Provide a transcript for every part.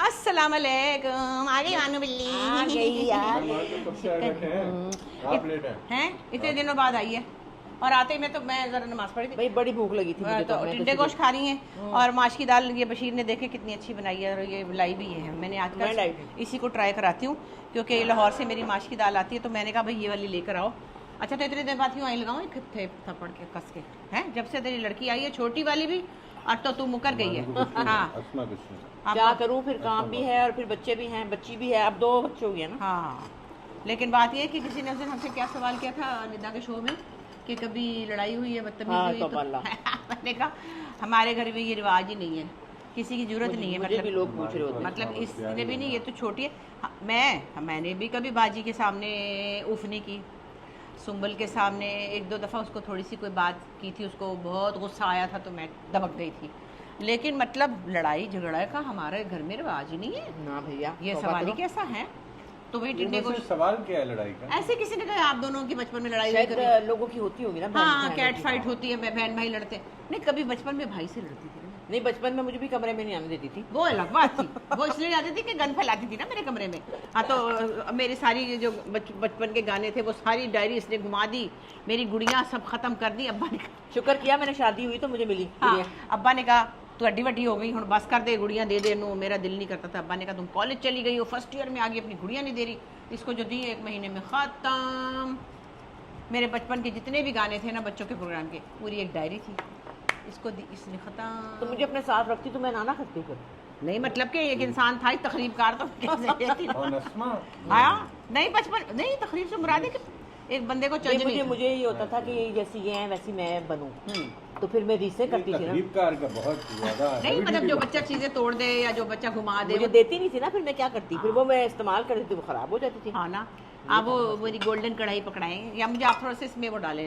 अस्सलाम वालेकुम। आ गई मानू बिल्ली। आ गई यार। आप लेट हैं इतने दिनों बाद आई है और आते ही मैं जरा नमाज पढ़ी थी भाई बड़ी भूख लगी थी मुझे तो मैं टिंडे गोश्त खा रही हैं और माश की दाल ये बशीर ने देखे कितनी अच्छी बनाई है और ये लाई भी है। मैंने मैं आजकल लाई थी। इसी को ट्राई कराती हूँ क्योंकि लाहौर से मेरी माश की दाल आती है तो मैंने कहा भाई ये वाली लेकर आओ। अच्छा तो इतने देर बाद क्यों आई लगाऊँ थे थप्पड़ के कस के हैं जब से तेरी लड़की आई है छोटी वाली भी और तो तू मुकर गई है। हाँ क्या करूँ फिर काम भी है और फिर बच्चे भी हैं बच्ची भी है अब 2 बच्चे हो गए ना। हाँ लेकिन बात ये है कि किसी ने उस दिन हमसे क्या सवाल किया था निदा के शो में कि कभी लड़ाई हुई है बदतमीजी हुई तो मैंने कहा हमारे घर में ये रिवाज ही नहीं है किसी की जरूरत नहीं है। मतलब भी लोग पूछ रहे होते हैं मतलब इसने भी नहीं ये तो छोटी है। हाँ, मैंने भी कभी बाजी के सामने उफ नहीं की। सुंबल के सामने 1-2 दफ़ा उसको थोड़ी सी कोई बात की थी उसको बहुत गुस्सा आया था तो मैं दबक गई थी। लेकिन मतलब लड़ाई झगड़ा का हमारे घर में रिवाज ही नहीं है ना भैया। ये सवाल ही कैसा है। तो वही टिंडे को सवाल क्या है लड़ाई का? ऐसे किसी ने कहा आप दोनों की बचपन में लड़ाई शायद हुई लोगों की होती होगी ना। हाँ कैट फाइट होती है बहन भाई लड़ते हैं। नहीं कभी बचपन में भाई से लड़ती थी नहीं बचपन में मुझे भी कमरे में नहीं आने देती थी। वो अलग बात थी। वो इसलिए आती थी कि गन फैलाती थी ना मेरे कमरे में। हाँ तो मेरी सारी जो बचपन के गाने थे वो सारी डायरी इसने घुमा दी मेरी गुड़ियाँ सब खत्म कर दी। अब्बा ने शुक्र किया मैंने शादी हुई तो मुझे मिली। हाँ अब्बा ने कहा तू अड्डी वड्डी हो गई हूँ बस कर दे गुड़ियाँ दे दे नो मेरा दिल नहीं करता था। अब्बा ने कहा तुम कॉलेज चली गई हो फर्स्ट ईयर में आ गई अपनी गुड़ियाँ नहीं दे रही इसको जो दी 1 महीने में ख़त्म। मेरे बचपन के जितने भी गाने थे ना बच्चों के प्रोग्राम के पूरी एक डायरी थी इसको दी इसने ख़त्म। तो मुझे अपने साथ रखती तो मैं ना करती फिर। नहीं मतलब कि एक इंसान था तकरीबकार तो कैसे हाँ नहीं बचपन नहीं तकरीब से मुराद है कि एक बंदे को मुझे ये होता था कि जैसी ये हैं वैसी मैं बनूं तो फिर मैं रीसें करती थी ना। का बहुत ज्यादा नहीं मतलब जो बच्चा चीजें तोड़ दे या जो बच्चा घुमा दे मुझे देती नहीं थी ना फिर मैं क्या करती फिर वो मैं इस्तेमाल करती थी वो खराब हो जाती थी। हाँ ना आप वो मेरी गोल्डन कढ़ाई पकड़ाएं या मुझे आप थोड़ा सा इसमें वो डालें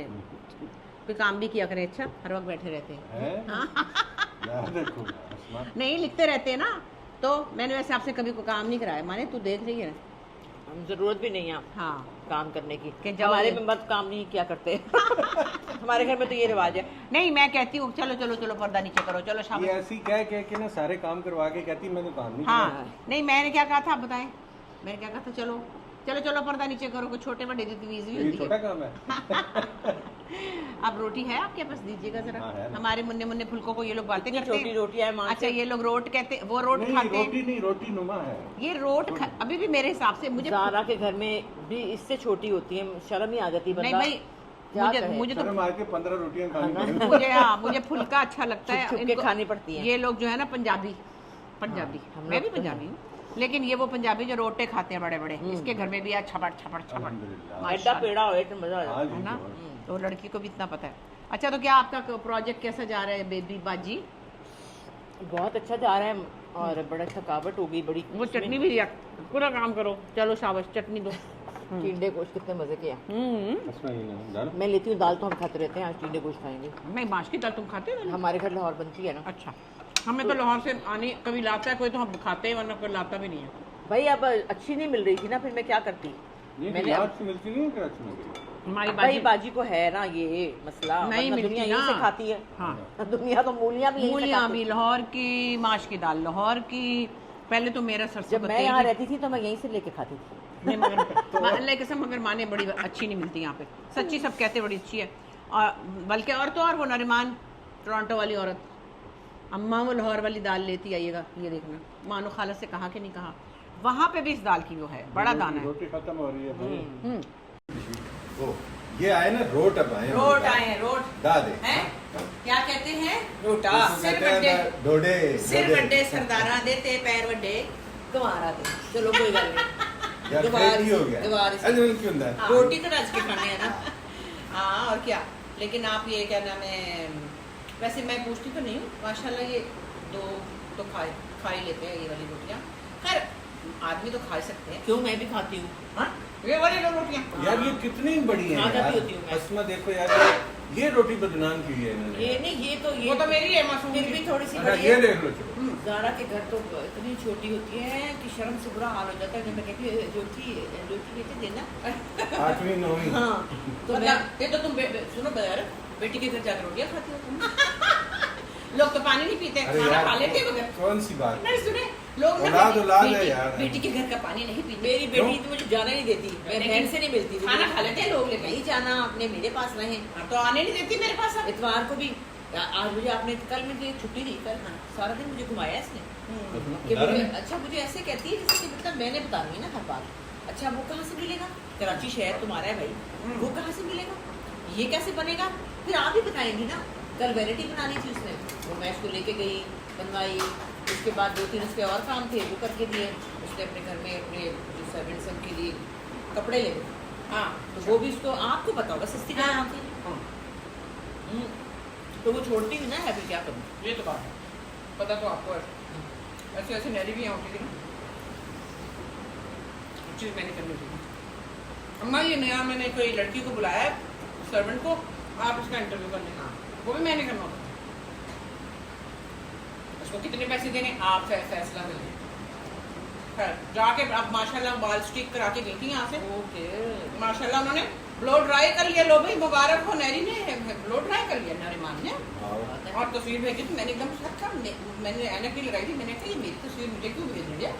कोई काम भी किया करें। अच्छा हर वक्त बैठे रहते हैं नहीं लिखते रहते हैं ना तो मैंने वैसे आपसे कभी कोई काम नहीं कराया माने तू देख रही है ना हम जरूरत भी नहीं है हाँ काम करने की कि हमारे में मत काम नहीं किया करते हमारे घर में तो ये रिवाज है। नहीं मैं कहती हूँ चलो चलो चलो पर्दा नीचे करो चलो शाम ऐसी कह के ना सारे काम करवा के कहती मैंने काम नहीं हाँ नहीं मैंने क्या कहा था आप बताएं मैंने क्या कहा था चलो चलो चलो पर्दा नीचे करो कुछ छोटे बड़े दी ये छोटा काम है। अब रोटी है आपके पास दीजिएगा जरा। हमारे मुन्ने मुन्ने फुलकों को ये लोग बातें करते छोटी रोटियां है। अच्छा ये लोग रोट कहते वो रोट खाते हैं। रोटी नहीं रोटी नुमा है ये रोट अभी भी मेरे हिसाब से मुझे ज़ारा के घर में भी इससे छोटी होती है शर्म ही आ जाती है। नहीं भाई मुझे तो मार के 15 रोटियां खानी मुझे हाँ मुझे फुल्का अच्छा लगता है इनके खानी पड़ती है। ये लोग जो है ना पंजाबी मैं भी पंजाबी हूँ लेकिन ये वो पंजाबी जो रोटे खाते हैं बड़े बड़े इसके घर में भी आज छपड़ छपड़ छपड़ ऐसा पेड़ा हो तो मजा आ है ना तो लड़की को भी इतना पता है। अच्छा तो क्या आपका प्रोजेक्ट कैसा जा रहा है बेबी बाजी? बहुत अच्छा जा रहा है और बड़ा थकावट हो गई बड़ी। वो चटनी भी दिया पूरा काम करो चलो शाबाश चटनी दो। टिंडे गोश्त कितने मजे के हैं। मैं लेती हूँ दाल तो हम खाते रहते हैं आज टिंडे गोश्त खाएंगे। नहीं माश की दाल तुम खाते हो? हमारे घर लाहौर बनती है ना। अच्छा हमें तो लाहौर से आने कभी लाता है कोई तो हम खाते हैं वरना कोई लाता भी नहीं है भाई। अब अच्छी नहीं मिल रही थी ना फिर मैं क्या करती। मैंने मिलती नहीं है हमारी भाई बाजी को है ना ये मसला नहीं मिलती दुनिया यहीं से खाती है। हाँ दुनिया तो मूलियाँ भी लाहौर की माश की दाल लाहौर की। पहले तो मेरा सरसों जब मैं यहाँ रहती थी तो मैं यहीं से लेके खाती थी। नहीं मगर अल्लाह कसम मगर माने बड़ी अच्छी नहीं मिलती यहाँ पे सच्ची सब कहते बड़ी अच्छी है और बल्कि और तो और वो नरिमान टोरंटो वाली औरत अम्मा वो लाहौर वाली दाल लेती आइएगा ये देखना मानो खाला से कहा कि नहीं कहा वहाँ पे भी इस दाल की वो है बड़ा दाना है। रोटी खत्म हो रही है ये आए ना रोट अब आए रोट आए हैं रोट दादे हैं क्या कहते हैं रोटा सिर बड्डे सरदारा देते पैर वड्डे गंवारा दे। चलो कोई गल नहीं रोटी तो रज के खाने है ना। हाँ और क्या लेकिन आप ये क्या नाम है वैसे मैं पूछती तो नहीं हूँ माशाल्लाह ये 2 तो खा ही लेते हैं ये वाली रोटियाँ। खैर आदमी तो खा सकते हैं। क्यों मैं भी खाती हूँ ये वाली रोटियाँ यार ये कितनी बड़ी है यार। अस्मा देखो यार ये रोटी बदनाम की है इन्होंने। ये नहीं ये वो तो मेरी है मासूम फिर भी थोड़ी सी अच्छा बड़ी ये है। देख लो ज़ारा के घर तो इतनी छोटी होती है कि शर्म से बुरा हाल हो जाता है जब मैं कहती हूँ रोटी लेके देना 8वीं 9वीं। हाँ तो मतलब ये तो तुम सुनो यार बेटी के घर जाकर रोटियाँ खाती हो तुम लोग तो पानी नहीं पीते, अरे खाना यार, खा लेते बगैर। कौन सी बात? नहीं सुने, लोग ना औलाद है बेटी- यार। बेटी के घर का पानी नहीं पीते। मेरी बेटी तो मुझे जाना नहीं देती, मैं लेकिन बहन से नहीं मिलती थी। खाना खा लेते हैं लोग, लेकिन नहीं जाना, अपने मेरे पास रहे। हाँ, तो आने नहीं देती मेरे पास अब। इतवार को भी आज मुझे आपने कल मुझे छुट्टी दी, कल हाँ, सारा दिन मुझे घुमाया इसने कि मुझे अच्छा मुझे ऐसे कहती है जैसे कि मतलब मैंने बता रही ना हर बात। अच्छा वो कहाँ से मिलेगा, कराची शहर तुम्हारा है भाई, वो कहाँ से मिलेगा, ये कैसे बनेगा, फिर आप ही बताएंगी ना। कल वैरायटी बनानी थी उसने, वो मैं उसको लेके गई, बनवाई। उसके बाद 2-3 उसके और काम थे, वो करके दिए। उसने अपने घर में अपने जो सर्वेंट्स हैं उनके लिए कपड़े ले गए। हाँ, तो वो भी उसको आपको पता होगा सस्ती का नाम थी। तो वो छोड़ती हुई ना है, अभी क्या करूँ। ये तो बात है, पता तो आपको है। ऐसे ऐसे मेरी भी यहाँ होती थी ना, चीज़ मैंने करनी थी। अम्मा ये नया मैंने कोई लड़की को बुलाया है, सर्वेंट को, आप इसका इंटरव्यू करने। हाँ, वो भी मैंने करना होता। उसको कितने पैसे देने आप फैसला कर लें। खैर जाके अब माशाल्लाह बाल स्टिक करा के गई थी यहाँ से। ओके, माशाल्लाह उन्होंने ब्लो ड्राई कर लिया। लो भाई मुबारक हो, नैरी ने ब्लो ड्राई कर लिया, नरीमान ने। और तस्वीर भेजी तो मैंने एकदम शक था, मैंने ऐनक भी लगाई थी। मैंने कहा ये मेरी तस्वीर मुझे क्यों भेज रही है,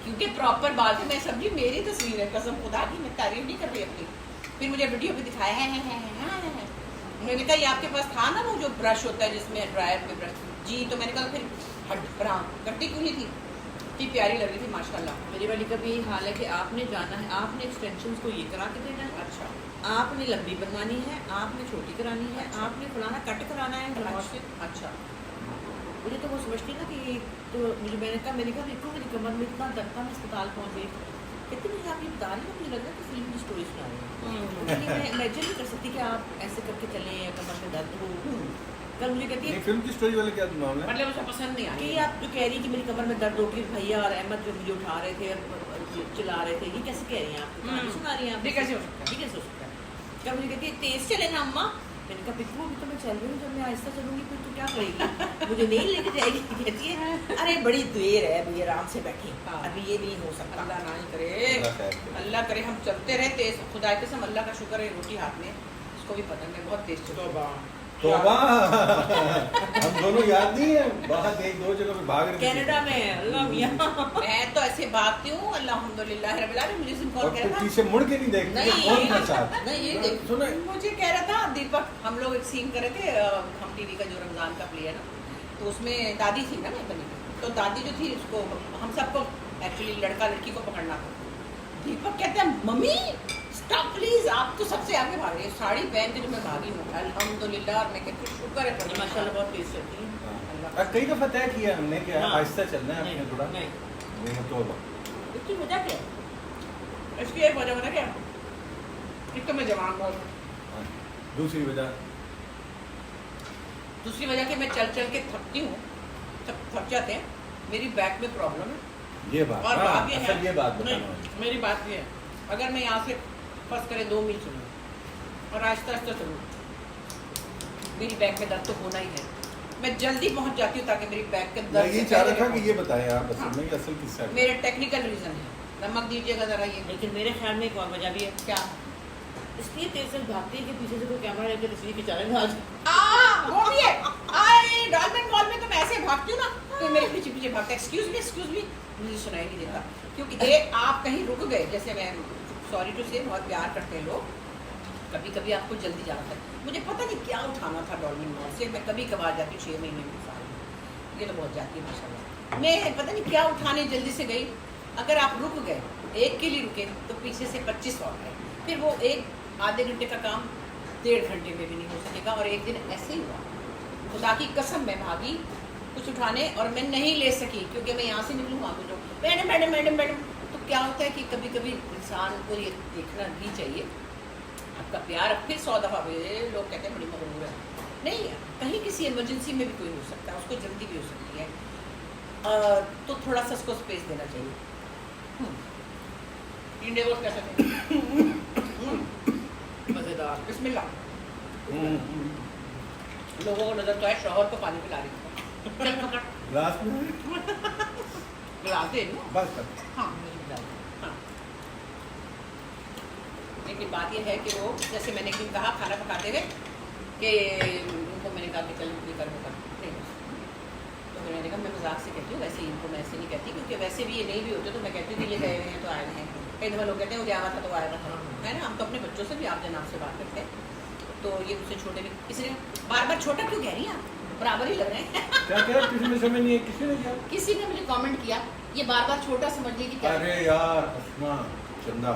क्योंकि प्रॉपर बाल थे। मैं समझी मेरी तस्वीर है, कसम खुदा की, मैं तारीफ नहीं कर रही अपनी। फिर मुझे वीडियो पे दिखाया है। मैंने कहा ये आपके पास था ना वो जो ब्रश होता है जिसमें ड्रायर पे ब्रश जी, तो मैंने कहा फिर करती क्यों नहीं थी, इतनी प्यारी लग रही थी माशाल्लाह। मेरी वाली का भी यही हाल है कि आपने जाना है, आपने एक्सटेंशन को ये करा के देना है, अच्छा, आपने लंबी बनवानी है, आपने छोटी करानी है, आपने फलाना कट कराना है। अच्छा, मुझे तो वो समझती ना कि तो मुझे मैंने कहा देखो मेरी कमर में इतना दर्द था, मैं अस्पताल पहुँच गई। कहती मुझे आप ये बता रही हो, मुझे लग रहा है कि फिल्म की स्टोरी सुना रही है। मैं इमेजिन नहीं कर सकती कि आप ऐसे करके चलें या कमर में दर्द हो। कल मुझे कहती है फिल्म की स्टोरी वाले क्या मामला है? मतलब उसे पसंद नहीं कि आई। आप जो कह रही कि मेरी कमर में दर्द होगी, भैया और अहमद जो मुझे उठा रहे थे और चिल्ला रहे थे, ये कैसे कह रही हैं आप, कहानी सुना रही हैं आप, ये कैसे हो सकता है? ये कैसे हो सकता है। क्या मुझे कहती है तेज चले ना अम्मा। मैंने कहा पिछू अभी तो मैं चल रही हूँ, जब मैं आहिस्ता चलूंगी फिर तो क्या करेगी, मुझे नहीं लेके जाएगी। कहती है अरे बड़ी देर है अभी, आराम से बैठी, हाँ। अभी ये नहीं हो सकता। अल्लाह ना ही करे, अल्लाह करे हम चलते रहे तेज। खुदा के कसम अल्लाह का शुक्र है रोटी हाथ में, इसको भी पता नहीं बहुत तेज चलती। तौबा हम दोनों याद नहीं है, बाहर एक दो जगह पे भाग रहे थे कनाडा में अल्लाह मियां मैं तो ऐसे भागती हूँ अल्हम्दुलिल्लाह रब्बिल आलमीन। मुझे सिर्फ कॉल और कह फिर रहा पीछे मुड़ के नहीं देखते नहीं, कौन था साथ। नहीं ये देख सुनो था, मुझे कह रहा था दीपक, हम लोग एक सीन कर रहे थे हम टीवी का जो रमजान का प्ले है ना, तो उसमें दादी थी ना मैं बनी, तो दादी जो थी उसको हम सबको एक्चुअली लड़का लड़की को पकड़ना था। दीपक कहते हैं मम्मी स्टॉप प्लीज, आप तो सबसे आगे भाग रही है, साड़ी पहन के जो मैं भागी हूँ अल्हम्दुलिल्लाह। और मैं कहती हूँ शुक्र है माशाल्लाह बहुत तेज चलती है। और कई दफा तय किया हमने कि हाँ। आहिस्ता चलना है अपने थोड़ा। नहीं नहीं तौबा। इसकी वजह क्या है? इसकी एक वजह क्या, एक तो मैं जवान बहुत, हाँ। दूसरी वजह दूसरी वजह कि मैं चल चल के थकती हूँ, थक जाते हैं, मेरी बैक में प्रॉब्लम है। ये बात, और हाँ, बात ये असल ये बात नहीं, बताना। मेरी बात ये है, अगर मैं यहाँ से फर्स्ट करे 2 मील चलूँ और आहिस्ता आहिस्ता चलूँ, मेरी बैक में दर्द तो होना ही है। मैं जल्दी पहुँच जाती हूँ ताकि मेरी बैक के मैं दर्द ये से चाह पहले रहा था मैं कि ये बताएं आप हाँ। असल में ये असल किस्सा है। मेरे टेक्निकल रीजन है, नमक दीजिएगा ज़रा ये। लेकिन मेरे ख्याल में एक और वजह भी है, क्या इसलिए तेज से भागती है कि पीछे से कोई कैमरा लेकर तस्वीर खिंचा रहे आज। वो भी है। आए डॉल्फिन मॉल में तो मैं ऐसे भागती हूँ ना, तो मेरे पीछे पीछे भागता है, एक्सक्यूज मी, मुझे सुनाई नहीं देता। क्योंकि एक आप कहीं रुक गए, जैसे मैं सॉरी टू से बहुत प्यार करते हैं लोग, कभी कभी आपको जल्दी जाना था, मुझे पता नहीं क्या उठाना था डॉल्फिन मॉल से, मैं कभी कभार जाती 6 महीने में साल में, ये तो बहुत जाती है माशाल्लाह। मैं पता नहीं क्या उठाने जल्दी से गई, अगर आप रुक गए, एक के लिए रुके तो पीछे से 25 और गए, फिर वो एक आधे घंटे का काम 1.5 घंटे में भी नहीं हो सकेगा। और एक दिन ऐसे ही हुआ, खुदा की कसम मैं भागी कुछ उठाने और मैं नहीं ले सकी, क्योंकि मैं यहाँ से निकलूँ वहाँ को जो मैडम मैडम मैडम मैडम। तो क्या होता है कि कभी कभी इंसान को ये देखना भी चाहिए, आपका प्यार फिर 100 दफ़ा लोग कहते हैं बड़ी मगरूर है, नहीं कहीं किसी इमरजेंसी में भी कोई हो सकता है, उसको जल्दी भी हो सकती है, तो थोड़ा सा उसको स्पेस देना चाहिए। इंडिया को कैसे मज़ेदार। बिस्मिल्लाह। लोगों को नजर तो है शौहर को पानी पिला रही है, चल पकड़ ग्लास में गिलास दे लो। बस कर। हाँ हाँ। लेकिन बात ये है कि वो जैसे मैंने एक दिन कहा खाना पकाते हुए कि उनको मैंने कहा कि चल निकल मजाक से कहती हूँ, वैसे इनको मैं ऐसे नहीं कहती, क्योंकि वैसे भी ये नहीं भी होते तो मैं कहती हूँ कि ये गए हुए हैं तो आए हैं। कई दफ़ा लोग कहते हैं वो गया हुआ था तो आया हुआ था, है ना। हम तो अपने बच्चों से भी आप जनाब से बात करते हैं, तो ये मुझसे छोटे भी, किसी ने बार बार छोटा क्यों कह रही हैं आप, बराबर ही लग रहे हैं। क्या किसी में समझ नहीं है, किसी ने क्या, किसी ने मुझे कमेंट किया ये बार बार छोटा समझ ली कि क्या। अरे यार अस्मा चंदा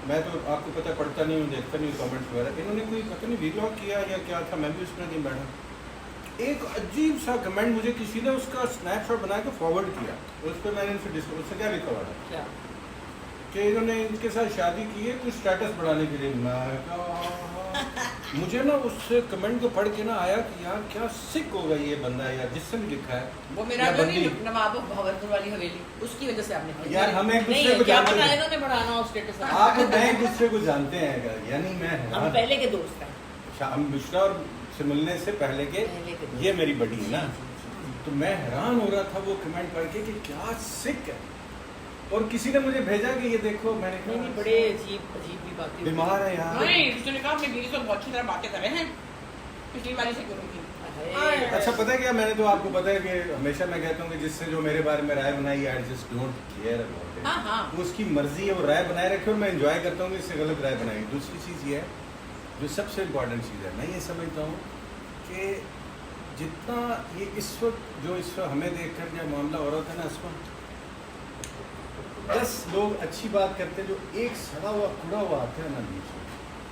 मैं तो आपको पता पढ़ता नहीं हूँ, देखता नहीं कमेंट्स वगैरह। इन्होंने कोई पता नहीं वीलॉग किया या क्या था, मैं भी उसमें नहीं बैठा। एक अजीब सा कमेंट मुझे किसी ने उसका स्नैपशॉट बना के फॉरवर्ड किया, उस पर मैंने इनसे डिस्कस, उससे क्या लिखा हुआ था कि इन्होंने इनके साथ शादी की है तो स्टेटस बढ़ाने के लिए। मैं कहा मुझे ना उस कमेंट को पढ़ के ना आया कि यार क्या सिक होगा ये बंदा यार, जिससे भी लिखा है वो मेरा जो नहीं नवाब भवरपुर वाली हवेली, उसकी वजह से आपने यार हम एक दूसरे को क्या जानते पता हैं, इन्होंने बढ़ाना हो स्टेटस। आप मैं एक दूसरे को जानते हैं यानी मैं हम पहले के दोस्त हैं, हम मिश्रा और से मिलने से पहले के ये मेरी बड़ी है ना, तो मैं हैरान हो रहा था वो कमेंट पढ़ के कि क्या सिक है। और किसी ने मुझे भेजा कि ये देखो, मैंने कहा नहीं बड़े अजीब अजीब भी बातें बीमार है यार। नहीं, उसने कहा अपनी बीवी से बहुत अच्छी तरह बातें कर रहे हैं, पिछली वाली से क्यों की। अच्छा पता है क्या, मैंने तो आपको पता है कि हमेशा मैं कहता हूँ कि जिससे जो मेरे बारे में राय बनाई, I just don't care about it. हाँ हाँ वो उसकी मर्जी है, वो राय बनाए रखे और मैं एंजॉय करता हूँ कि इससे गलत राय बनाई। दूसरी चीज़ ये है जो सबसे इम्पोर्टेंट चीज़ है, मैं ये समझता हूँ कि जितना ये इस वक्त जो इस वक्त हमें देख कर जो मामला हो रहा था ना, इस वक्त 10 लोग अच्छी बात करते हैं, जो एक सड़ा हुआ कूड़ा हुआ आता है ना बीच में,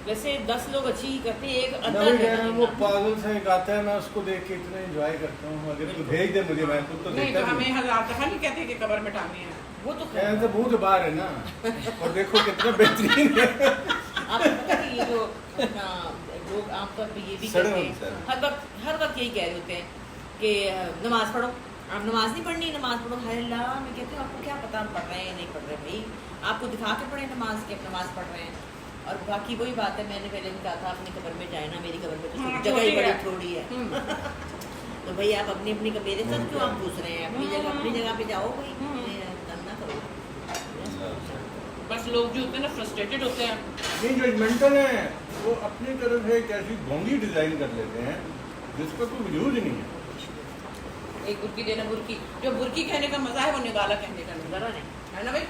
वैसे 10 लोग अच्छी ही करते हैं, एक मैं अदर वही कह रहा है हूँ, वो पागल सा एक आता है, मैं उसको देख के इतना एंजॉय करता हूँ। अगर तू भेज दे मुझे, मैं खुद तो नहीं देखता तो हमें नहीं। 1000 दफा नहीं कहते कि कब्र में टांगे हैं। वो तो यार तो मुंह के बाहर है ना, और देखो कितना बेहतरीन है। आपको पता है कि ये जो अपना लोग आमतौर पर ये भी सड़े कहते होते हैं, हैं। हर वक्त यही कह रहे होते हैं कि नमाज पढ़ो, आप नमाज नहीं पढ़नी, नमाज पढ़ो। हाय अल्लाह, मैं कहती हूँ आपको क्या पता हम पढ़ रहे हैं या नहीं पढ़ रहे भाई, आपको दिखा के पढ़े नमाज के नमाज पढ़ रहे हैं। और बाकी वही बात है, मैंने पहले भी कहा था अपनी कब्र में जाए ना, मेरी कब्र में तो जगह ही बड़ी थोड़ी है। तो भाई आप अपनी अपनी मेरे साथ क्यों आप पूछ रहे हैं, अपनी जगह पे जाओ भाई, ना करो। बस लोग जो होते हैं ना फ्रस्ट्रेटेड होते हैं, नहीं जजमेंटल है, वो अपनी तरफ से एक ऐसी भोंगी डिजाइन कर लेते हैं जिसका कोई वजूद ही नहीं है। एक बुरकी देना, बुरकी जो बुरकी कहने का मजा है वो निगाला कहने का जरा नहीं है ना भाई।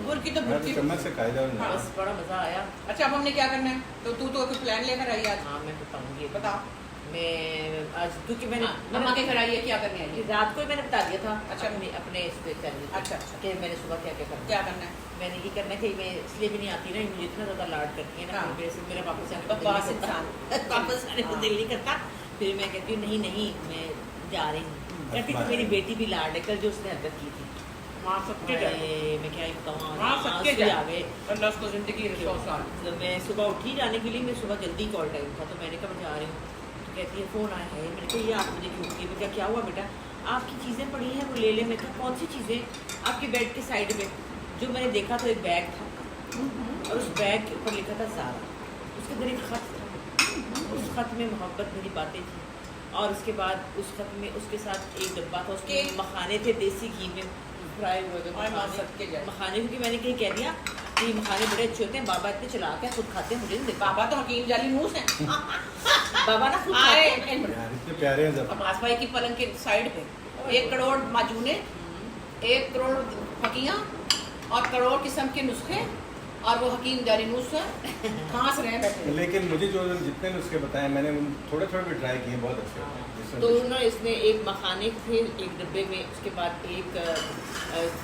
बुरकी तो मैं बुरकी। चम्मच से खाई जाऊँ। हाँ। बस बड़ा मजा आया। अच्छा अब हमने क्या करना है, तो तू तो कोई प्लान लेकर आई आज। हाँ मैं बताऊंगी, बता। मैं आज क्योंकि मैंने अम्मा के घर आई है, क्या करने आई है? रात को ही मैंने बता दिया था। अच्छा। अपने इस पे चैनल पे। अच्छा, अच्छा। कि मैंने सुबह क्या क्या करना क्या करना है? मैंने ये करना है कि मैं इसलिए भी नहीं आती ना, मुझे इतना ज़्यादा लाड करती है ना, हाँ। मेरे से मेरा वापस आने बकवास इंसान। वापस आने को हाँ। दिल नहीं करता। फिर मैं कहती हूँ नहीं नहीं मैं जा रही हूँ। कहती थी मेरी बेटी भी लाड है, कल जो उसने हरकत की थी, माँ सबके जाए, मैं क्या ही बताऊँ, माँ सबके आंसू आ जाए। गए। अल्लाह उसको जिंदगी रखे 100 साल। तो मैं सुबह उठी जाने के लिए, मैं सुबह जल्दी कॉल टाइम था, तो मैंने कहा मैं जा रही हूँ। तो कहती है फ़ोन आया है, मैंने कहा ये आप मुझे क्यों की, मैं क्या हुआ बेटा, आपकी चीज़ें पड़ी हैं वो ले ले। मैं कहा कौन सी चीज़ें, आपके बेड के साइड में जो मैंने देखा तो एक बैग था, और उस बैग के ऊपर लिखा था ज़ारा, उसके अंदर एक ख़त था, उस ख़त में मोहब्बत मेरी बातें थी, और उसके बाद उस ख़त में उसके साथ एक डब्बा था, उसके मखाने थे देसी घी में फ्राई हुए थे मखाने, क्योंकि मैंने कहीं कह दिया कि ये मखाने बड़े अच्छे होते हैं, बाबा इतने चला के खुद खाते हैं, मुझे नहीं देते। बाबा तो हकीम जाली मूस है। बाबा ना खुद खाते हैं। यार इतने प्यारे हैं सब। अब्बास भाई की पलंग के साइड पे 1 करोड़ माजूने, 1 करोड़ फकियाँ और करोड़ किस्म के नुस्खे, और वो हकीम जारी नुस्खे खांस रहे हैं बैठे। लेकिन मुझे जो जितने नुस्खे बताए मैंने उन थोड़े थोड़े भी ट्राई किए, बहुत अच्छे होते हैं। जिसमें तो ना इसमें एक मखाने थे एक डब्बे में, उसके बाद एक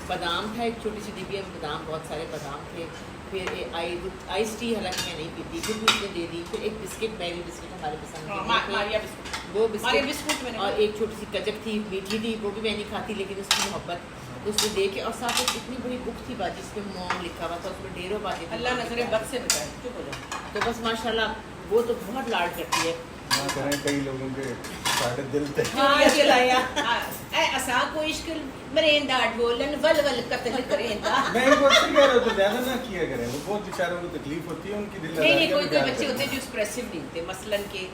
बादाम था, एक छोटी सी डिब्बी में बादाम, बहुत सारे बादाम थे, फिर आइस टी, हालांकि मैं नहीं पीती, फिर भी उसने दे दी, फिर एक बिस्किट, मैगी बिस्किट हमारे पसंद के मारिया थे, बिस्कुट, वो मारिया बिस्किट, बिस्कुट मैंने और एक छोटी सी गजक थी, मीठी थी, वो भी मैं नहीं खाती, लेकिन उसकी मोहब्बत उसने दे के, और साथ एक इतनी बड़ी बुक थी बाजी, जिसमें मोम लिखा हुआ था, उसमें ढेरों बातें थी। अल्लाह नजरे बद से बचाए, चुप हो जाओ। तो बस माशाल्लाह वो तो बहुत लाड करती है। ना करें कई लोगों के सारे दिल थे। हाँ, ये लाया। ए असा को इश्क मरेंदाट बोलन वल वल कत्ल करेंदा। मैं इनको अक्सर कह रहा हूँ तो ज़्यादा ना किया करें, वो बहुत बेचारों को तकलीफ होती है, उनकी दिल नहीं कोई कोई बच्चे होते हैं जो एक्सप्रेसिव नहीं होते, मसलन के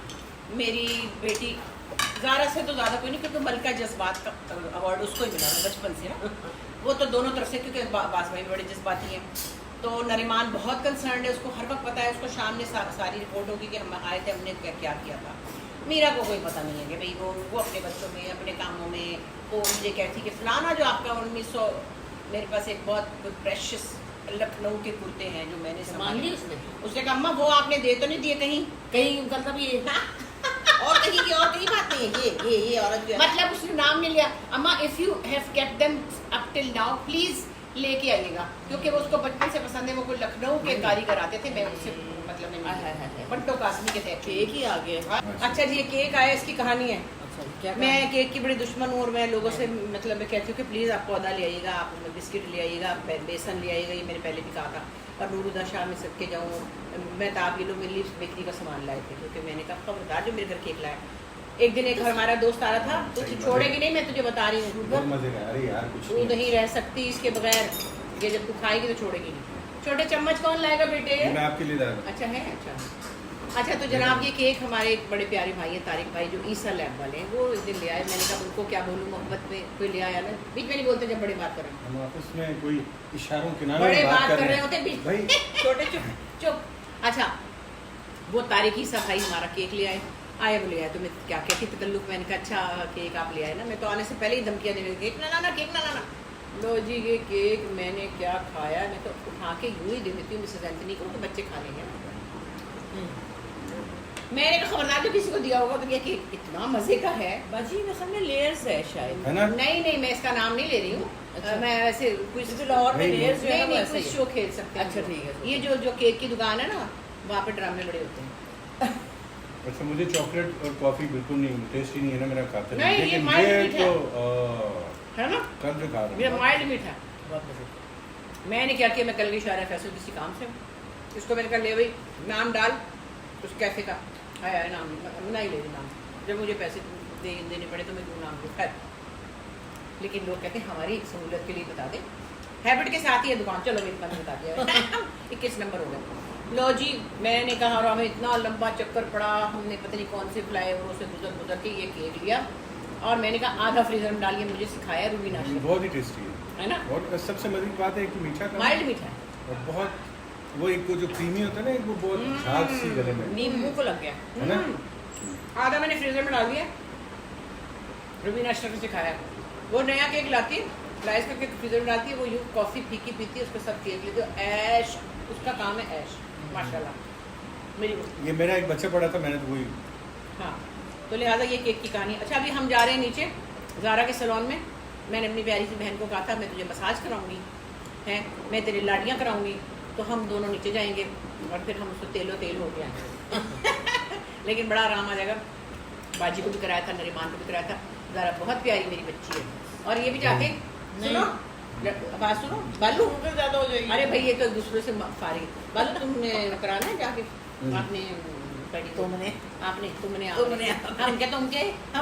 मेरी बेटी ज़ारा से तो ज़्यादा कोई नहीं, क्योंकि मलका जज्बात का अवार्ड उसको ही मिला है बचपन से ना, वो तो दोनों तरफ से, क्योंकि बास भाई बड़े जज्बाती हैं। तो नरीमान बहुत कंसर्न है, उसको हर वक्त पता है, उसको शाम ने सारी रिपोर्ट होगी कि हम आए थे, हमने क्या क्या किया था। मीरा को कोई पता नहीं है कि भाई वो अपने बच्चों में अपने कामों में वो मुझे कहती कि फलाना जो आपका 1900 मेरे पास एक बहुत प्रेशियस लखनऊ के कुर्ते हैं जो मैंने मान ली उसने उसने कहा अम्मा वो आपने दे तो नहीं दिए कहीं कहीं मतलब ये और कहीं बात नहीं है ये औरत जो है मतलब उसने नाम नहीं लिया अम्मा if you have kept them up till now please लेके आइएगा क्योंकि वो उसको बचपन से पसंद है वो कोई लखनऊ के कारीगर आते थे मैं उससे मतलब नहीं बंटो कासमी के थे केक ही आ गया। अच्छा जी ये केक आया इसकी कहानी है अच्छा क्या मैं केक की बड़ी दुश्मन हूँ और मैं लोगों से मतलब मैं कहती हूँ कि प्लीज़ आप पौधा ले आइएगा आप बिस्किट ले आइएगा आप बेसन ले आइएगा ये मैंने पहले भी कहा था और नूरुदा शाह में सबके जाऊँ मैं तो आप ये लोग मेरे लिए बेकरी का सामान लाए थे क्योंकि मैंने कहा खबरदार जो मेरे घर केक लाया एक दिन एक हमारा दोस्त आ रहा था तो तू छोड़ेगी नहीं मैं तुझे बता रही हूँ बहुत मजे का। अरे यार कुछ तू नहीं रह सकती इसके बगैर ये जब तू खाएगी तो छोड़ेगी नहीं छोटे चम्मच कौन लाएगा बेटे मैं आपके लिए लाया। अच्छा है अच्छा तो जनाब ये केक हमारे एक बड़े प्यारे भाई हैं तारिक भाई जो ईसा लैब वाले हैं वो इस दिन ले आए मैंने कहा उनको क्या बोलूँ मोहब्बत में कोई ले आया ना बीच में नहीं बोलते जब बड़े बात करें हम आपस में कोई इशारों के नाम बड़े बात कर रहे होते बीच भाई छोटे चुप अच्छा वो तारिक ईसा भाई हमारा केक ले आए बोले आए तो मैं क्या कहती तकल्लुफ मैंने कहा अच्छा केक आप ले आए ना मैं तो आने से पहले ही धमकियाँ देने केक ना लाना केक ना लाना लो जी ये केक मैंने क्या खाया मैं तो उठा के यूँ ही दे देती हूँ मिसेस एंथनी को तो बच्चे खा लेंगे मैंने कहा खबरदार जो किसी को दिया होगा तो ये केक इतना मजे का है बाजी मेरे सामने लेयर्स है शायद है ना। नहीं मैं इसका नाम नहीं ले रही हूँ अच्छा। मैं ऐसे कुछ तो लाहौर में लेयर्स जो है वो नहीं ऐसे कुछ ही शो खेल सकते हैं अच्छा, ठीक है। ये जो केक की दुकान है ना वहाँ पे ड्रामे बड़े होते हैं अच्छा मुझे चॉकलेट और कॉफी बिल्कुल नहीं टेस्ट ही नहीं है ना मेरा खाता नहीं, ये लेकिन mild ये मीठा तो है ना कल से खा ये रहा हूँ। माइल्ड मीठा बहुत मजे मैंने क्या किया मैं कल गई शायरा फैसल किसी काम से इसको मैंने कहा ले भाई नाम डाल उस कैफे का आया नाम नहीं ले रही नाम जब मुझे पैसे देने पड़े तो मैं क्यों नाम लूँ खैर लेकिन लोग कहते हैं हमारी सहूलत के लिए बता दें हैबिट के साथ ही है दुकान चलो मैं इतना बता दिया 21 नंबर हो गया लो जी मैंने कहा और हमें इतना लंबा चक्कर पड़ा हमने पता नहीं कौन से फ्लाईओवरों से गुजर के ये केक लिया और मैंने कहा आधा फ्रीजर में डालिए मुझे सिखाया रूबी नाश्ता बहुत ही टेस्टी है ना बहुत सबसे मजे की बात है कि मीठा का माइल्ड मीठा है और बहुत वो एक वो जो क्रीमी होता है ना एक वो बहुत झाग सी गले में नींबू को लग गया है ना। आधा मैंने फ्रीजर में डाल दिया रूबी नाश्ता को सिखाया वो नया केक लाती है स्लाइस करके फ्रीजर में डालती है वो यूँ कॉफ़ी फीकी पीती है उसके साथ केक लेती है ऐश उसका काम है ऐश माशाल्लाह मेरी ये मेरा एक बच्चा पड़ा था मैंने तो वही हाँ तो लिहाजा ये केक की कहानी अच्छा अभी हम जा रहे हैं नीचे ज़ारा के सैलून में मैंने अपनी प्यारी सी बहन को कहा था मैं तुझे मसाज कराऊंगी हैं मैं तेरी लाड़ियाँ कराऊंगी तो हम दोनों नीचे जाएंगे और फिर हम उसको तेल हो के आएंगे लेकिन बड़ा आराम आ जाएगा बाजी को भी कराया था नरीमान को भी कराया था ज़ारा बहुत प्यारी मेरी बच्ची है और ये भी जाके सुनो बात सुनो बालू ज्यादा हो जाएगी अरे भाई ये तो दूसरों से फारिग बालू तुमने कराना है जाके आपने तुमने हम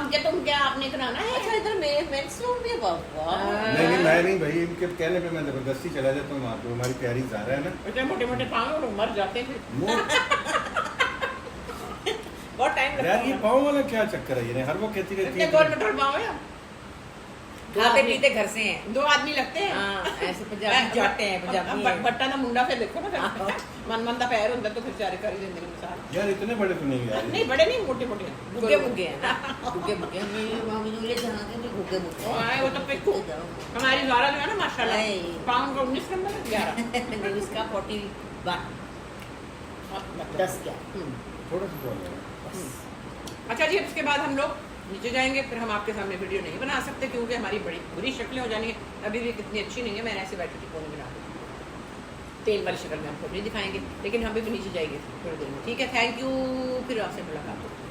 क्या तुम क्या आपने कराना है अच्छा इधर मेंस रूम भी है बाबा नहीं मैं नहीं भाई इनके कहने पे मैं जबरदस्ती चला जाता हूँ वहाँ पे हमारी प्यारी ज़ारा है ना इतने मोटे मोटे पाँव और मर जाते हैं फिर बहुत टाइम लगता यार ये है पाँव वाला क्या चक्कर है ये हर वो कहती रहती इतने गोल मटोल पाँव है खाते पीते घर से हैं 2 आदमी लगते हैं हाँ ऐसे पंजाबी जाते हैं पंजाबी बट्टा ना मुंडा फिर देखो ना मन दा पैर होता तो फिर चारे कर ही देंगे मिसाल यार इतने बड़े तो नहीं यार नहीं बड़े नहीं मोटे मोटे बुग्गे हैं ना बुग्गे मेरी मामी ने ले जहाँ के भी बुग्गे वो तो पिक्कू हमारी ज़ारा जो है ना माशाल्लाह नहीं। पाउंड का 19 नंबर है 11 इसका 41 10 क्या थोड़ा सा बोल रहा है। अच्छा जी अब इसके बाद हम लोग नीचे जाएंगे फिर हम आपके सामने वीडियो नहीं बना सकते क्योंकि हमारी बड़ी बुरी शक्लें हो जानी है अभी भी कितनी अच्छी नहीं है मैंने ऐसे बैठी थी फोन बना दी तेल वाली शक्ल में आपको नहीं दिखाएंगे लेकिन हम भी नीचे जाएंगे थोड़ी देर में ठीक है थैंक यू फिर आपसे मुलाकात होगी